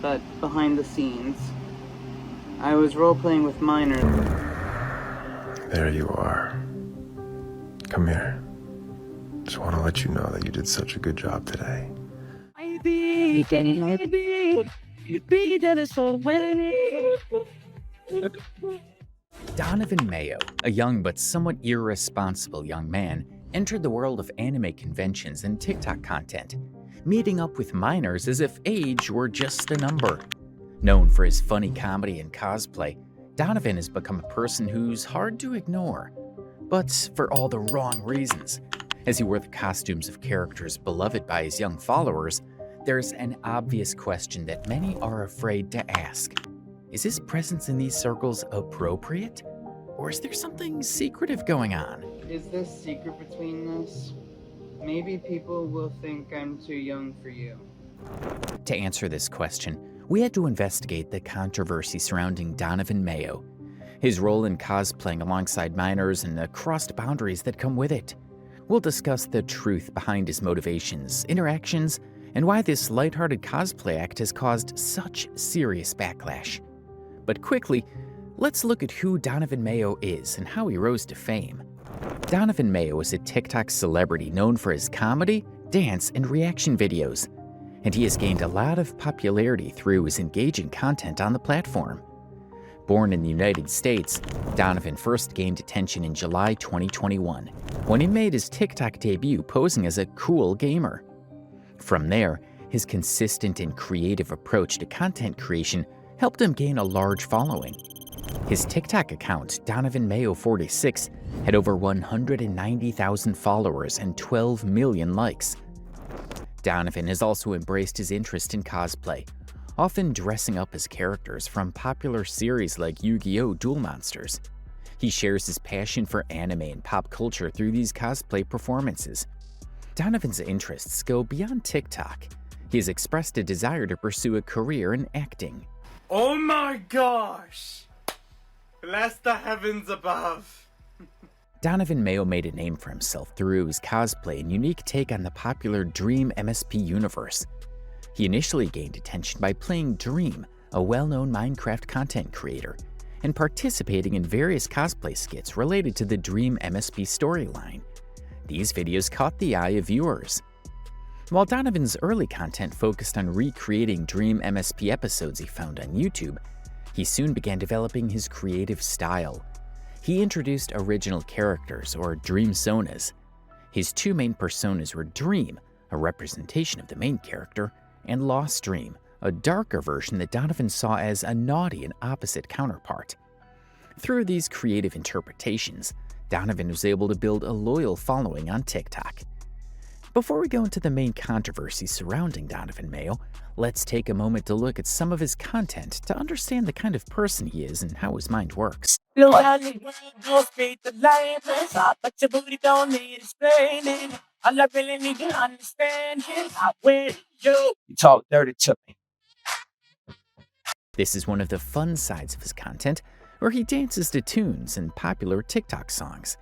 but behind the scenes. I was role-playing with minors. There you are. Come here. Just want to let you know that you did such a good job today. Donovan Mayo, a young but somewhat irresponsible young man, entered the world of anime conventions and TikTok content, meeting up with minors as if age were just a number. Known for his funny comedy and cosplay, Donovan has become a person who's hard to ignore, but for all the wrong reasons. As he wore the costumes of characters beloved by his young followers, there's an obvious question that many are afraid to ask. Is his presence in these circles appropriate? Or is there something secretive going on? Is this secret between us? Maybe people will think I'm too young for you. To answer this question, we had to investigate the controversy surrounding Donovan Mayo, his role in cosplaying alongside minors and the crossed boundaries that come with it. We'll discuss the truth behind his motivations, interactions, and why this lighthearted cosplay act has caused such serious backlash. But quickly, let's look at who Donovan Mayo is and how he rose to fame. Donovan Mayo is a TikTok celebrity known for his comedy, dance, and reaction videos, and he has gained a lot of popularity through his engaging content on the platform. Born in the United States, Donovan first gained attention in July 2021, when he made his TikTok debut posing as a cool gamer. From there, his consistent and creative approach to content creation helped him gain a large following. His TikTok account, Donovan Mayo 46, had over 190,000 followers and 12 million likes. Donovan has also embraced his interest in cosplay, often dressing up as characters from popular series like Yu-Gi-Oh! Duel Monsters. He shares his passion for anime and pop culture through these cosplay performances. Donovan's interests go beyond TikTok. He has expressed a desire to pursue a career in acting. Oh my gosh! Bless the heavens above. Donovan Mayo made a name for himself through his cosplay and unique take on the popular Dream MSP universe. He initially gained attention by playing Dream, a well-known Minecraft content creator, and participating in various cosplay skits related to the Dream MSP storyline. These videos caught the eye of viewers. While Donovan's early content focused on recreating Dream MSP episodes he found on YouTube, he soon began developing his creative style. He introduced original characters, or Dreamsonas. His two main personas were Dream, a representation of the main character, and Lost Dream, a darker version that Donovan saw as a naughty and opposite counterpart. Through these creative interpretations, Donovan was able to build a loyal following on TikTok. Before we go into the main controversy surrounding Donovan Mayo, let's take a moment to look at some of his content to understand the kind of person he is and how his mind works. You talk dirty to me. This is one of the fun sides of his content, where he dances to tunes and popular TikTok songs.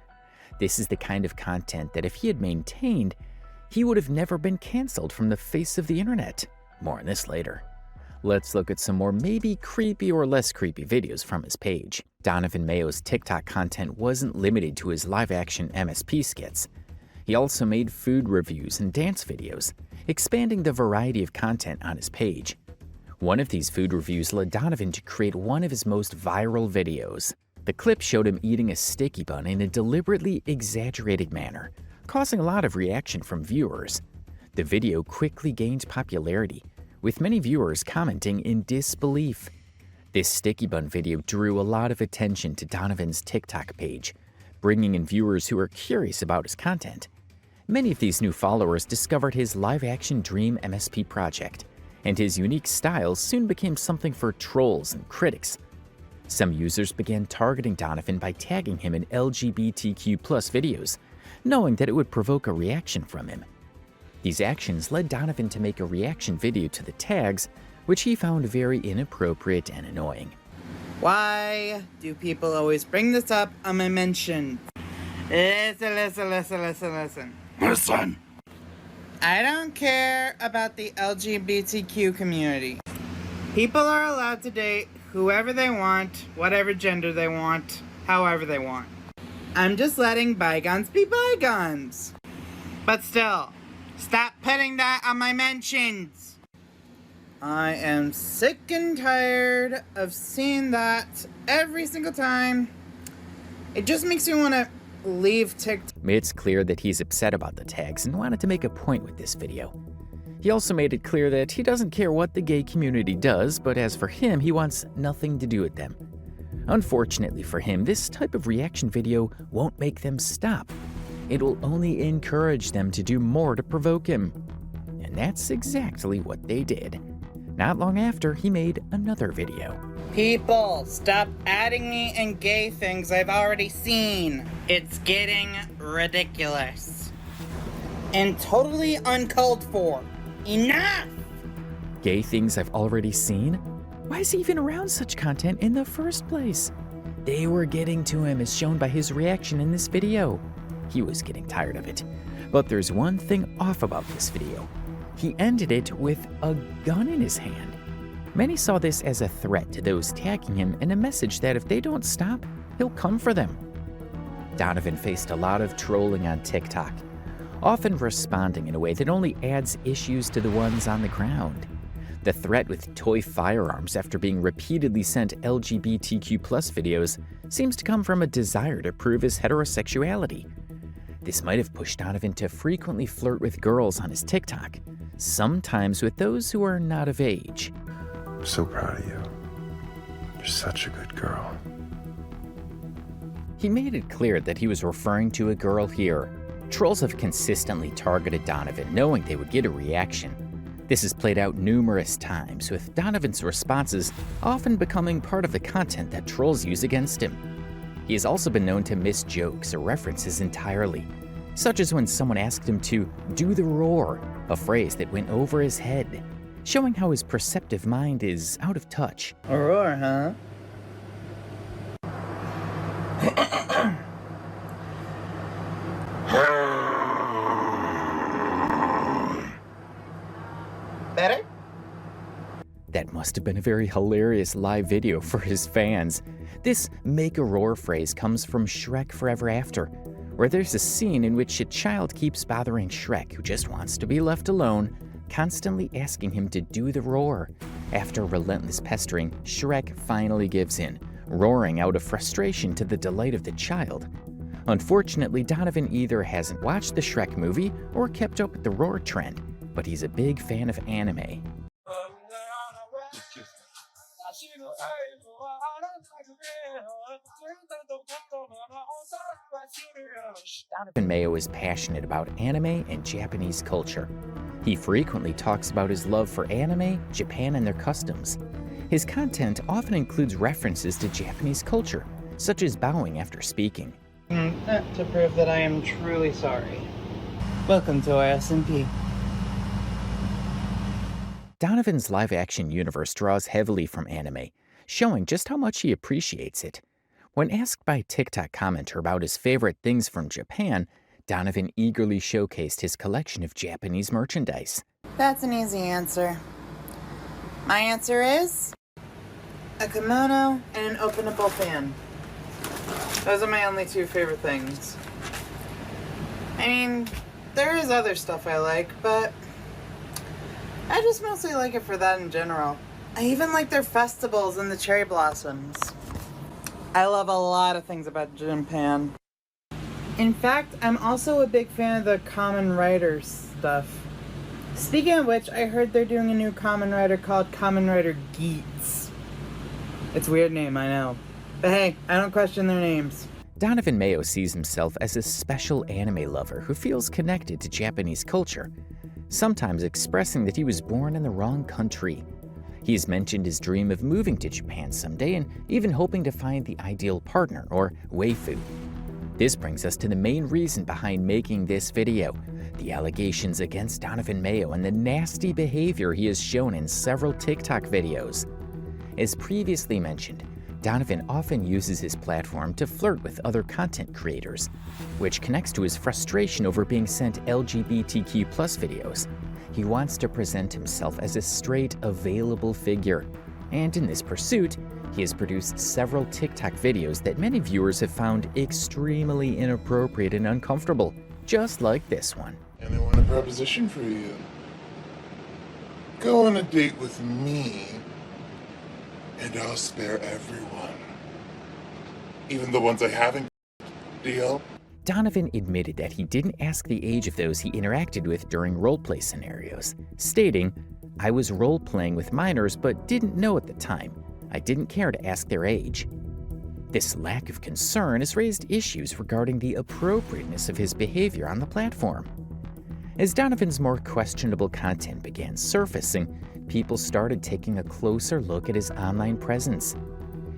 This is the kind of content that if he had maintained, he would have never been canceled from the face of the internet. More on this later. Let's look at some more maybe creepy or less creepy videos from his page. Donovan Mayo's TikTok content wasn't limited to his live-action MSP skits. He also made food reviews and dance videos, expanding the variety of content on his page. One of these food reviews led Donovan to create one of his most viral videos. The clip showed him eating a sticky bun in a deliberately exaggerated manner, causing a lot of reaction from viewers. The video quickly gained popularity, with many viewers commenting in disbelief. This sticky bun video drew a lot of attention to Donovan's TikTok page, bringing in viewers who are curious about his content. Many of these new followers discovered his live-action Dream MSP project, and his unique style soon became something for trolls and critics. Some users began targeting Donovan by tagging him in LGBTQ+ videos, knowing that it would provoke a reaction from him. These actions led Donovan to make a reaction video to the tags, which he found very inappropriate and annoying. Why do people always bring this up on my mention? Listen. Listen. I don't care about the LGBTQ community. People are allowed to date whoever they want, whatever gender they want, however they want. I'm just letting bygones be bygones. But still, stop putting that on my mentions. I am sick and tired of seeing that every single time. It just makes me want to leave TikTok. It's clear that he's upset about the tags and wanted to make a point with this video. He also made it clear that he doesn't care what the gay community does, but as for him, he wants nothing to do with them. Unfortunately for him, this type of reaction video won't make them stop. It will only encourage them to do more to provoke him. And that's exactly what they did. Not long after, he made another video. People, stop adding me in gay things I've already seen. It's getting ridiculous. And totally uncalled for. Enough! Gay things I've already seen? Why is he even around such content in the first place? They were getting to him as shown by his reaction in this video. He was getting tired of it. But there's one thing off about this video. He ended it with a gun in his hand. Many saw this as a threat to those tagging him and a message that if they don't stop, he'll come for them. Donovan faced a lot of trolling on TikTok, often responding in a way that only adds issues to the ones on the ground. The threat with toy firearms after being repeatedly sent LGBTQ+ videos seems to come from a desire to prove his heterosexuality. This might have pushed Donovan to frequently flirt with girls on his TikTok, sometimes with those who are not of age. I'm so proud of you. You're such a good girl. He made it clear that he was referring to a girl here. Trolls have consistently targeted Donovan, knowing they would get a reaction. This has played out numerous times, with Donovan's responses often becoming part of the content that trolls use against him. He has also been known to miss jokes or references entirely, such as when someone asked him to do the roar, a phrase that went over his head, showing how his perceptive mind is out of touch. A roar, huh? Better? That must have been a very hilarious live video for his fans. This make a roar phrase comes from Shrek Forever After, where there's a scene in which a child keeps bothering Shrek, who just wants to be left alone, constantly asking him to do the roar. After relentless pestering, Shrek finally gives in, roaring out of frustration to the delight of the child. Unfortunately, Donovan either hasn't watched the Shrek movie or kept up with the roar trend, but he's a big fan of anime. Donovan Mayo is passionate about anime and Japanese culture. He frequently talks about his love for anime, Japan, and their customs. His content often includes references to Japanese culture, such as bowing after speaking. To prove that I am truly sorry. Welcome to SMP. Donovan's live-action universe draws heavily from anime, showing just how much he appreciates it. When asked by a TikTok commenter about his favorite things from Japan, Donovan eagerly showcased his collection of Japanese merchandise. That's an easy answer. My answer is a kimono and an openable fan. Those are my only two favorite things. I mean, there is other stuff I like, but I just mostly like it for that in general. I even like their festivals and the cherry blossoms. I love a lot of things about Japan. In fact, I'm also a big fan of the Kamen Rider stuff. Speaking of which, I heard they're doing a new Kamen Rider called Kamen Rider Geats. It's a weird name, I know. But hey, I don't question their names. Donovan Mayo sees himself as a special anime lover who feels connected to Japanese culture, sometimes expressing that he was born in the wrong country. He has mentioned his dream of moving to Japan someday and even hoping to find the ideal partner, or waifu. This brings us to the main reason behind making this video, the allegations against Donovan Mayo and the nasty behavior he has shown in several TikTok videos. As previously mentioned, Donovan often uses his platform to flirt with other content creators, which connects to his frustration over being sent LGBTQ+ videos. He wants to present himself as a straight, available figure, And in this pursuit, he has produced several TikTok videos that many viewers have found extremely inappropriate and uncomfortable, just like this one. And I want a proposition for you. Go on a date with me, and I'll spare everyone. Even the ones I haven't. Deal? Donovan admitted that he didn't ask the age of those he interacted with during roleplay scenarios, stating, "I was role-playing with minors but didn't know at the time. I didn't care to ask their age." This lack of concern has raised issues regarding the appropriateness of his behavior on the platform. As Donovan's more questionable content began surfacing, people started taking a closer look at his online presence.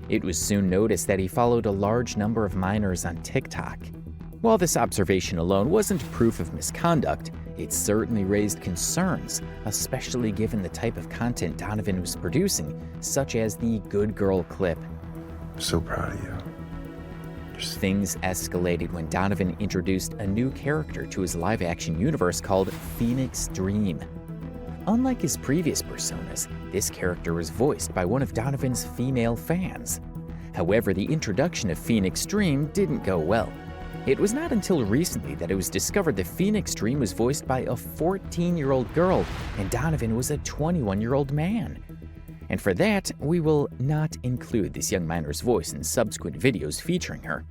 It was soon noticed that he followed a large number of minors on TikTok. While this observation alone wasn't proof of misconduct, it certainly raised concerns, especially given the type of content Donovan was producing, such as the Good Girl clip. I'm so proud of you. Things escalated when Donovan introduced a new character to his live-action universe called Phoenix Dream. Unlike his previous personas, this character was voiced by one of Donovan's female fans. However, the introduction of Phoenix Dream didn't go well. It was not until recently that it was discovered that Phoenix Dream was voiced by a 14-year-old girl and Donovan was a 21-year-old man. And for that, we will not include this young minor's voice in subsequent videos featuring her.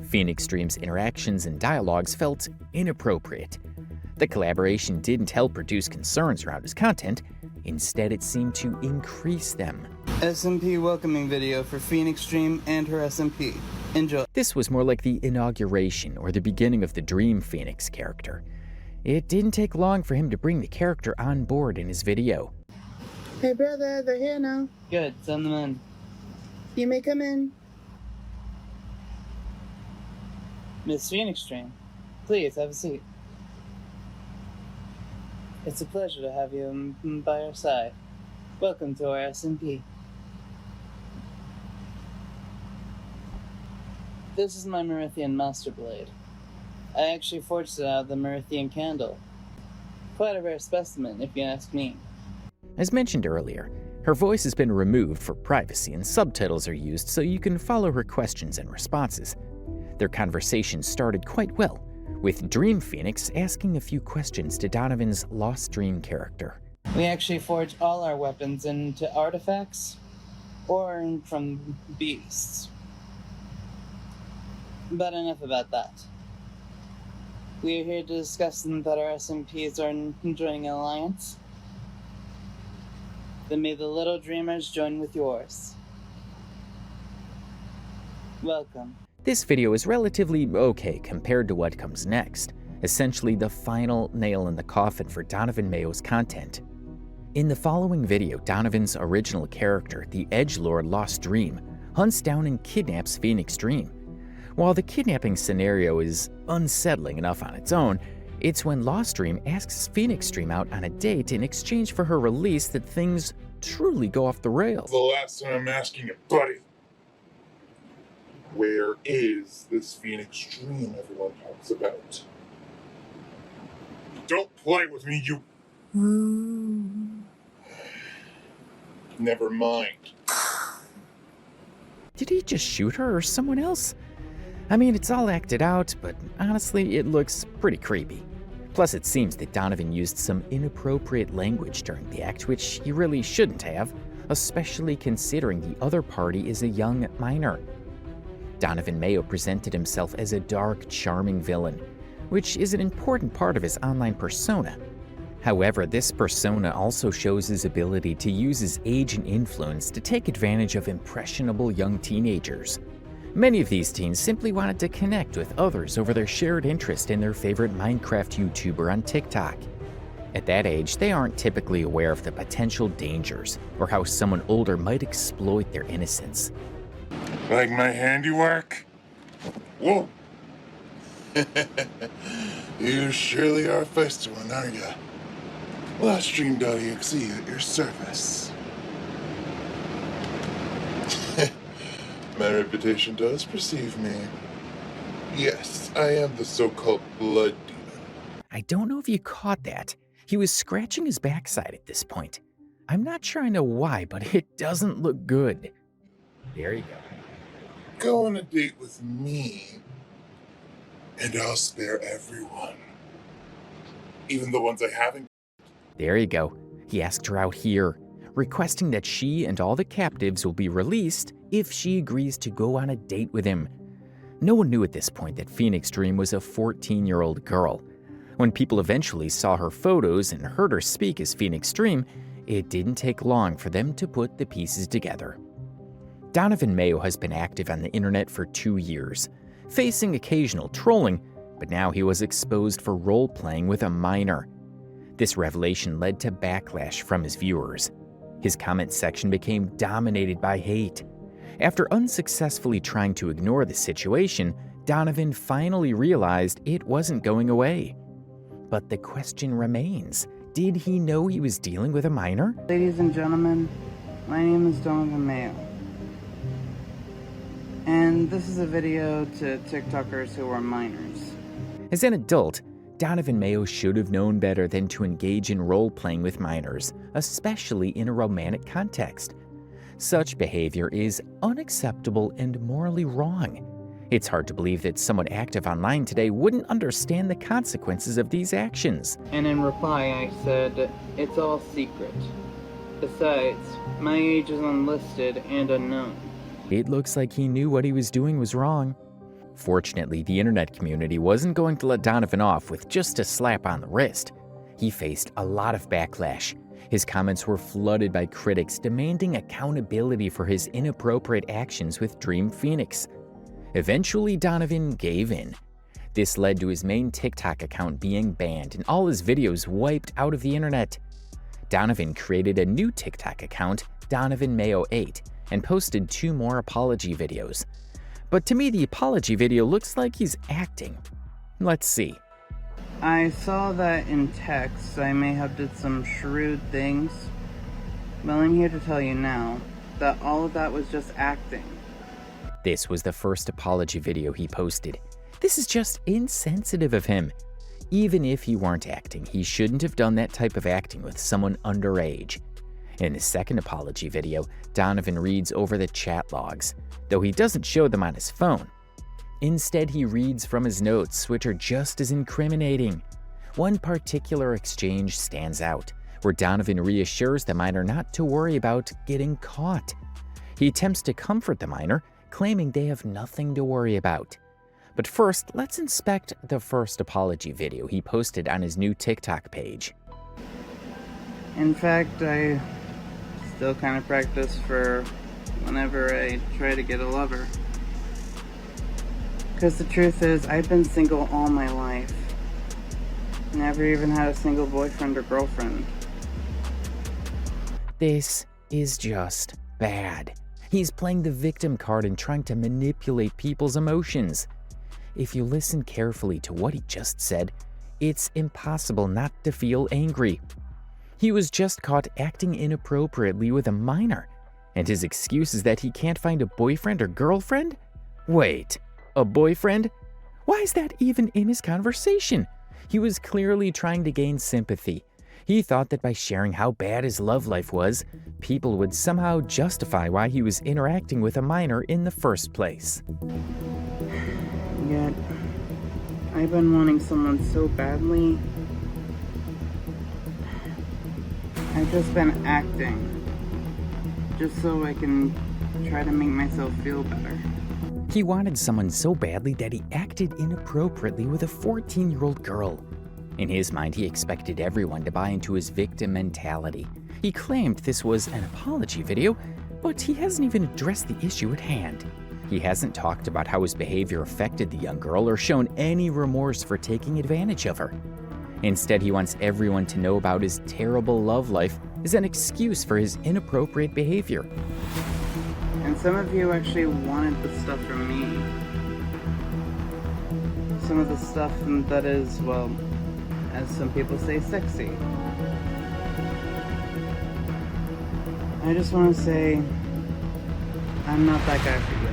Phoenix Dream's interactions and dialogues felt inappropriate. The collaboration didn't help reduce concerns around his content, instead it seemed to increase them. SMP welcoming video for Phoenix Dream and her SMP. Enjoy. This was more like the inauguration or the beginning of the Dream Phoenix character. It didn't take long for him to bring the character on board in his video. Hey brother, they're here now. Good, send them in. You may come in. Miss Phoenix Dream, please have a seat. It's a pleasure to have you by our side. Welcome to our SMP. This is my Merithian Master Blade. I actually forged it out of the Merithian candle. Quite a rare specimen, if you ask me. As mentioned earlier, her voice has been removed for privacy and subtitles are used so you can follow her questions and responses. Their conversation started quite well, with Dream Phoenix asking a few questions to Donovan's Lost Dream character. We actually forge all our weapons into artifacts or from beasts. But enough about that. We are here to discuss that our SMPs are joining an alliance. Then may the little dreamers join with yours. Welcome. This video is relatively okay compared to what comes next, essentially the final nail in the coffin for Donovan Mayo's content. In the following video, Donovan's original character, the Edgelord Lost Dream, hunts down and kidnaps Phoenix Dream. While the kidnapping scenario is unsettling enough on its own, it's when Lost Dream asks Phoenix Dream out on a date in exchange for her release that things truly go off the rails. The last time I'm asking you, buddy. Where is this Phoenix Dream everyone talks about? Don't play with me, you... Never mind. Did he just shoot her or someone else? I mean, it's all acted out, but honestly, it looks pretty creepy. Plus, it seems that Donovan used some inappropriate language during the act, which he really shouldn't have, especially considering the other party is a young minor. Donovan Mayo presented himself as a dark, charming villain, which is an important part of his online persona. However, this persona also shows his ability to use his age and influence to take advantage of impressionable young teenagers. Many of these teens simply wanted to connect with others over their shared interest in their favorite Minecraft YouTuber on TikTok. At that age, they aren't typically aware of the potential dangers or how someone older might exploit their innocence. Like my handiwork? Whoa! You surely are a feisty one, aren't you? Loststream.exe at your service. My reputation does perceive me. Yes, I am the so-called blood demon. I don't know if you caught that. He was scratching his backside at this point. I'm not sure I know why, but it doesn't look good. There you go. Go on a date with me, and I'll spare everyone. Even the ones I haven't. There you go. He asked her out here, requesting that she and all the captives will be released if she agrees to go on a date with him. No one knew at this point that Phoenix Dream was a 14-year-old girl. When people eventually saw her photos and heard her speak as Phoenix Dream, it didn't take long for them to put the pieces together. Donovan Mayo has been active on the internet for 2 years, facing occasional trolling, but now he was exposed for role-playing with a minor. This revelation led to backlash from his viewers. His comment section became dominated by hate. After unsuccessfully trying to ignore the situation, Donovan finally realized it wasn't going away. But the question remains, did he know he was dealing with a minor? Ladies and gentlemen, my name is Donovan Mayo. And this is a video to TikTokers who are minors. As an adult, Donovan Mayo should have known better than to engage in role-playing with minors, especially in a romantic context. Such behavior is unacceptable and morally wrong. It's hard to believe that someone active online today wouldn't understand the consequences of these actions. And in reply, I said, it's all secret. Besides, my age is unlisted and unknown. It looks like he knew what he was doing was wrong. Fortunately, the internet community wasn't going to let Donovan off with just a slap on the wrist. He faced a lot of backlash. His comments were flooded by critics demanding accountability for his inappropriate actions with Dream Phoenix. Eventually, Donovan gave in. This led to his main TikTok account being banned and all his videos wiped out of the internet. Donovan created a new TikTok account, Donovan Mayo 8, and posted 2 more apology videos. But to me, the apology video looks like he's acting. Let's see. I saw that in text I may have did some shrewd things, but I'm here to tell you now that all of that was just acting. This was the first apology video he posted. This is just insensitive of him. Even if he weren't acting, he shouldn't have done that type of acting with someone underage. In the second apology video, Donovan reads over the chat logs, though he doesn't show them on his phone. Instead, he reads from his notes, which are just as incriminating. One particular exchange stands out, where Donovan reassures the minor not to worry about getting caught. He attempts to comfort the minor, claiming they have nothing to worry about. But first, let's inspect the first apology video he posted on his new TikTok page. In fact, I still kind of practice for whenever I try to get a lover. Because the truth is, I've been single all my life. Never even had a single boyfriend or girlfriend. This is just bad. He's playing the victim card and trying to manipulate people's emotions. If you listen carefully to what he just said, it's impossible not to feel angry. He was just caught acting inappropriately with a minor, and his excuse is that he can't find a boyfriend or girlfriend? Wait, a boyfriend? Why is that even in his conversation? He was clearly trying to gain sympathy. He thought that by sharing how bad his love life was, people would somehow justify why he was interacting with a minor in the first place. Yet, I've been wanting someone so badly. I've just been acting, just so I can try to make myself feel better. He wanted someone so badly that he acted inappropriately with a 14-year-old girl. In his mind, he expected everyone to buy into his victim mentality. He claimed this was an apology video, but he hasn't even addressed the issue at hand. He hasn't talked about how his behavior affected the young girl or shown any remorse for taking advantage of her. Instead, he wants everyone to know about his terrible love life as an excuse for his inappropriate behavior. And some of you actually wanted the stuff from me. Some of the stuff that is, well, as some people say, sexy. I just want to say, I'm not that guy for you.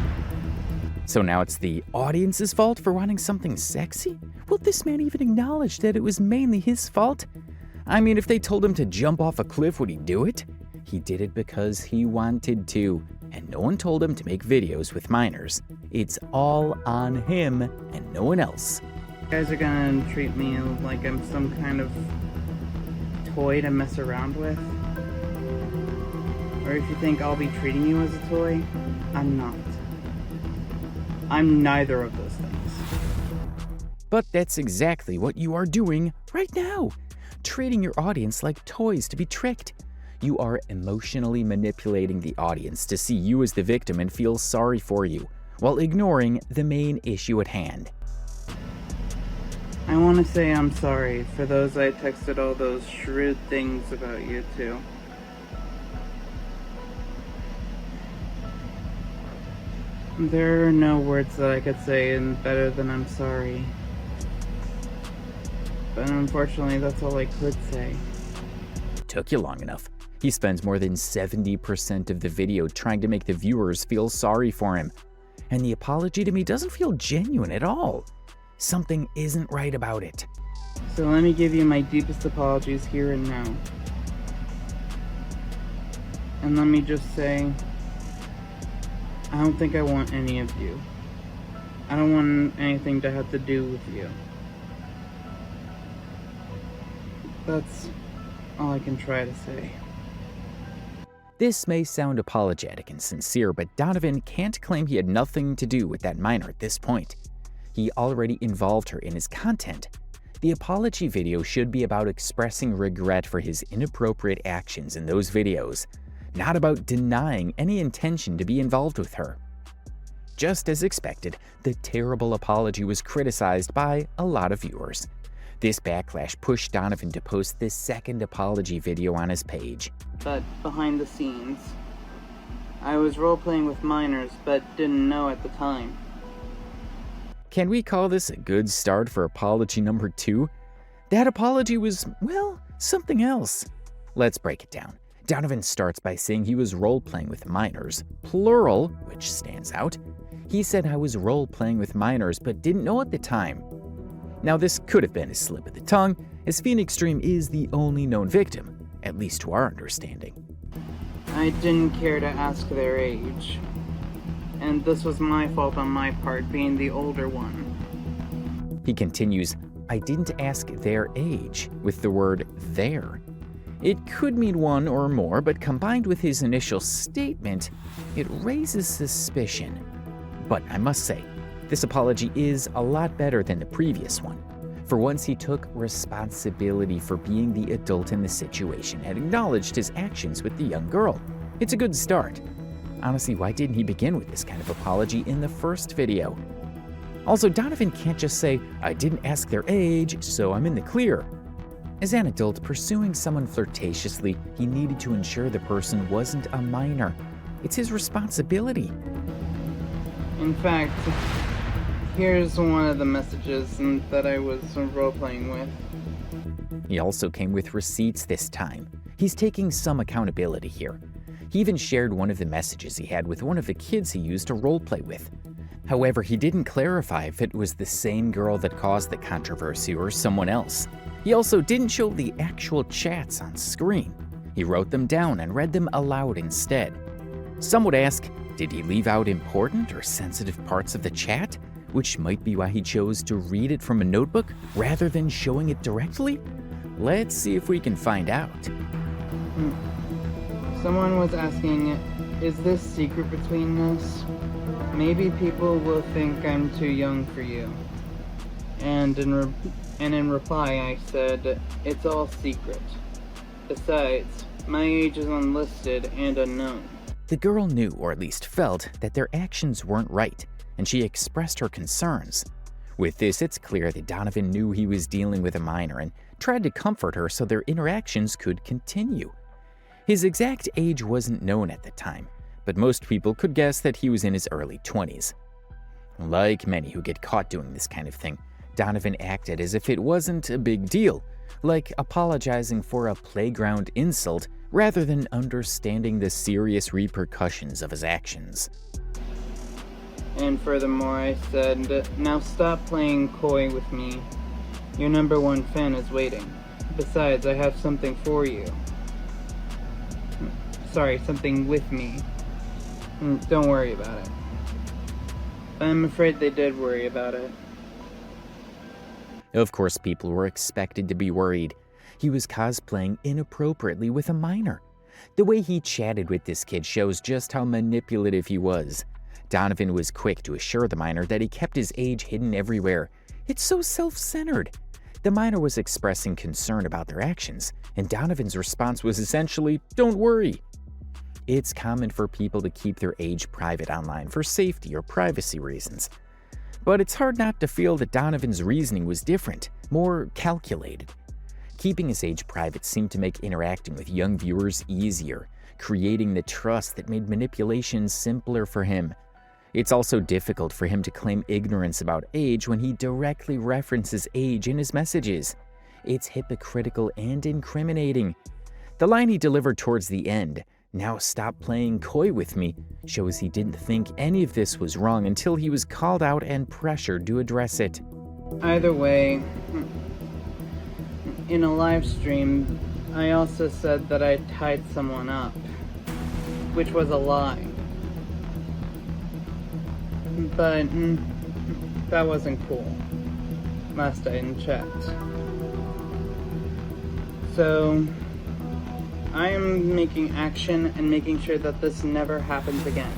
So now it's the audience's fault for wanting something sexy? Will this man even acknowledge that it was mainly his fault? I mean, if they told him to jump off a cliff, would he do it? He did it because he wanted to, and no one told him to make videos with minors. It's all on him and no one else. You guys are gonna treat me like I'm some kind of toy to mess around with. Or if you think I'll be treating you as a toy, I'm not. I'm neither of those things. But that's exactly what you are doing right now. Treating your audience like toys to be tricked. You are emotionally manipulating the audience to see you as the victim and feel sorry for you, while ignoring the main issue at hand. I want to say I'm sorry for those I texted all those shrewd things about you too. There are no words that I could say better than I'm sorry. But unfortunately, that's all I could say. Took you long enough. He spends more than 70% of the video trying to make the viewers feel sorry for him. And the apology to me doesn't feel genuine at all. Something isn't right about it. So let me give you my deepest apologies here and now. And let me just say, I don't think I want any of you. I don't want anything to have to do with you. That's all I can try to say. This may sound apologetic and sincere, but Donovan can't claim he had nothing to do with that minor at this point. He already involved her in his content. The apology video should be about expressing regret for his inappropriate actions in those videos, not about denying any intention to be involved with her. Just as expected, the terrible apology was criticized by a lot of viewers. This backlash pushed Donovan to post this second apology video on his page. But behind the scenes, I was role-playing with minors but didn't know at the time. Can we call this a good start for apology number 2? That apology was, well, something else. Let's break it down. Donovan starts by saying he was role-playing with minors, plural, which stands out. He said I was role-playing with minors but didn't know at the time. Now this could have been a slip of the tongue, as Phoenix Dream is the only known victim, at least to our understanding. I didn't care to ask their age. And this was my fault on my part, being the older one. He continues, I didn't ask their age, with the word their. It could mean one or more, but combined with his initial statement, it raises suspicion. But I must say, this apology is a lot better than the previous one. For once, he took responsibility for being the adult in the situation and acknowledged his actions with the young girl. It's a good start. Honestly, why didn't he begin with this kind of apology in the first video? Also, Donovan can't just say, I didn't ask their age, so I'm in the clear. As an adult pursuing someone flirtatiously, he needed to ensure the person wasn't a minor. It's his responsibility. In fact, here's one of the messages that I was role-playing with. He also came with receipts this time. He's taking some accountability here. He even shared one of the messages he had with one of the kids he used to roleplay with. However, he didn't clarify if it was the same girl that caused the controversy or someone else. He also didn't show the actual chats on screen. He wrote them down and read them aloud instead. Some would ask, did he leave out important or sensitive parts of the chat? Which might be why he chose to read it from a notebook rather than showing it directly? Let's see if we can find out. Someone was asking, is this secret between us? Maybe people will think I'm too young for you. And in reply I said, it's all secret. Besides, my age is unlisted and unknown. The girl knew, or at least felt, that their actions weren't right, and she expressed her concerns. With this, it's clear that Donovan knew he was dealing with a minor and tried to comfort her so their interactions could continue. His exact age wasn't known at the time, but most people could guess that he was in his early 20s. Like many who get caught doing this kind of thing, Donovan acted as if it wasn't a big deal, like apologizing for a playground insult rather than understanding the serious repercussions of his actions. And furthermore, I said, now stop playing coy with me. Your #1 fan is waiting. Besides, I have something for you. sorry, something with me. Don't worry about it. I'm afraid they did worry about it. Of course, people were expected to be worried. He was cosplaying inappropriately with a minor. The way he chatted with this kid shows just how manipulative he was. Donovan was quick to assure the minor that he kept his age hidden everywhere. It's so self-centered. The minor was expressing concern about their actions, and Donovan's response was essentially, "Don't worry." It's common for people to keep their age private online for safety or privacy reasons. But it's hard not to feel that Donovan's reasoning was different, more calculated. Keeping his age private seemed to make interacting with young viewers easier, creating the trust that made manipulation simpler for him. It's also difficult for him to claim ignorance about age when he directly references age in his messages. It's hypocritical and incriminating. The line he delivered towards the end, "Now stop playing coy with me," shows he didn't think any of this was wrong until he was called out and pressured to address it. Either way, in a live stream, I also said that I tied someone up, which was a lie. But that wasn't cool. Last I checked. So I am making action and making sure that this never happens again.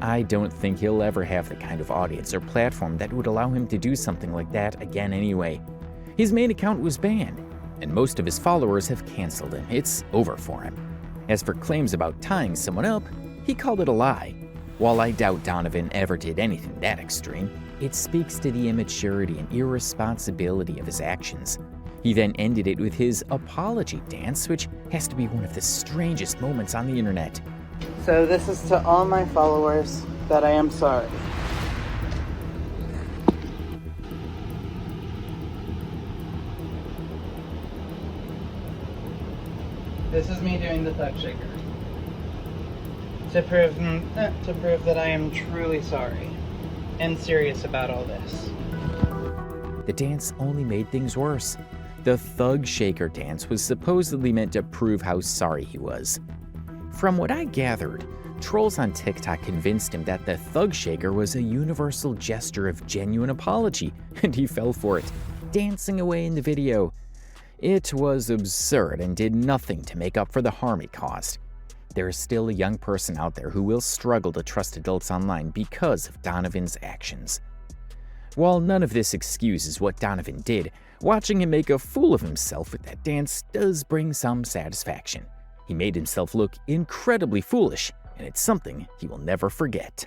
I don't think he'll ever have the kind of audience or platform that would allow him to do something like that again anyway. His main account was banned, and most of his followers have canceled him. It's over for him. As for claims about tying someone up, he called it a lie. While I doubt Donovan ever did anything that extreme, it speaks to the immaturity and irresponsibility of his actions. He then ended it with his apology dance, which has to be one of the strangest moments on the internet. So this is to all my followers that I am sorry. This is me doing the thug shaker. To prove that I am truly sorry and serious about all this. The dance only made things worse. The thug shaker dance was supposedly meant to prove how sorry he was. From what I gathered, trolls on TikTok convinced him that the thug shaker was a universal gesture of genuine apology, and he fell for it, dancing away in the video. It was absurd and did nothing to make up for the harm it caused. There is still a young person out there who will struggle to trust adults online because of Donovan's actions. While none of this excuses what Donovan did, watching him make a fool of himself with that dance does bring some satisfaction. He made himself look incredibly foolish, and it's something he will never forget.